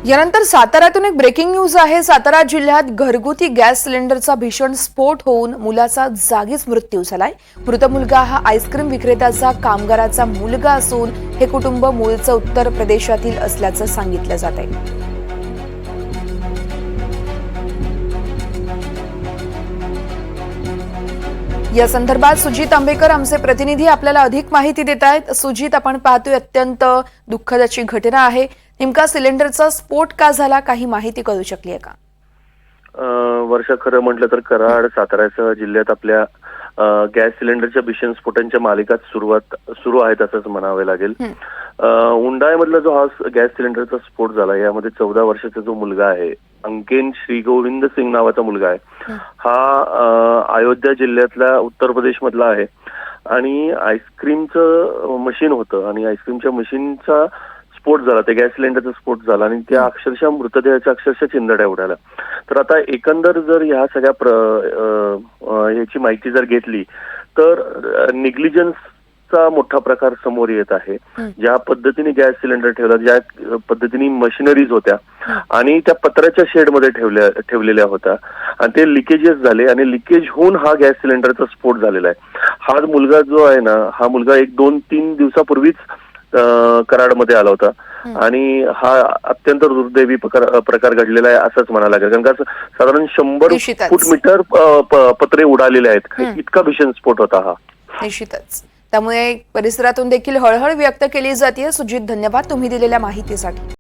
यानंतर साताऱ्यातून एक ब्रेकिंग न्यूज आहे। सातारा जिल्ह्यात घरगुती गॅस सिलेंडरचा भीषण स्फोट होऊन मुलाचा जागीच मृत्यू झालाय। मृत मुलगा हा आईस्क्रीम विक्रेत्याचा कामगाराचा मुलगा असून हे कुटुंब मूळचं उत्तर प्रदेशातील असल्याचं सांगितलं जात आहे। या संदर्भात सुजित आंबेकर आमचे प्रतिनिधी आपल्याला अधिक माहिती देत आहेत। सुजित, आपण पाहतोय अत्यंत दुःखद अशी घटना आहे। नेमका सिलेंडरचा स्फोट का झाला, काही माहिती कळू शकली आहे का? वर्ष खरं म्हटलं तर कराड साताऱ्यासह जिल्ह्यात आपल्या गॅस सिलेंडरच्या भीषण स्फोटांच्या मालिकात सुरू आहेत असंच म्हणावे लागेल। उंडाळमधला जो हा गॅस सिलेंडरचा स्फोट झाला यामध्ये 14 वर्षाचा जो मुलगा आहे, अंकेन श्रीगोविंद सिंग नावाचा मुलगा आहे, हा अयोध्या जिल्ह्यातल्या उत्तर प्रदेश मधला आहे आणि आईस्क्रीमचं मशीन होतं आणि आईस्क्रीमच्या मशीनचा स्फोट झाला, ते गॅस सिलेंडरचा स्फोट झाला आणि त्या अक्षरशः मृतदेहाच्या अक्षरशः चिंधड्या उडाल्या। तर आता एकंदर जर ह्या सगळ्या याची माहिती जर घेतली तर निग्लिजन्सचा मोठा प्रकार समोर येत आहे। ज्या पद्धतीने गॅस सिलेंडर ठेवला, ज्या पद्धतीने मशिनरीज होत्या आणि त्या पत्र्याच्या शेडमध्ये ठेवलेल्या होत्या आणि ते लिकेजेस झाले आणि लिकेज होऊन हा गॅस सिलेंडरचा स्फोट झालेला आहे। हा मुलगा जो आहे ना, हा मुलगा 1-2-3 दिवसापूर्वीच कराडमध्ये आला होता आणि हा अत्यंत दुर्दैवी प्रकार घडलेला आहे असंच म्हणायला लागेल, कारण का साधारण 100 फूट मीटर पत्रे उडालेले आहेत, इतका भीषण स्फोट होता हा। निश्चितच, त्यामुळे परिसरातून देखील हळहळ व्यक्त केली जाते। सुजित, धन्यवाद तुम्ही दिलेल्या माहितीसाठी।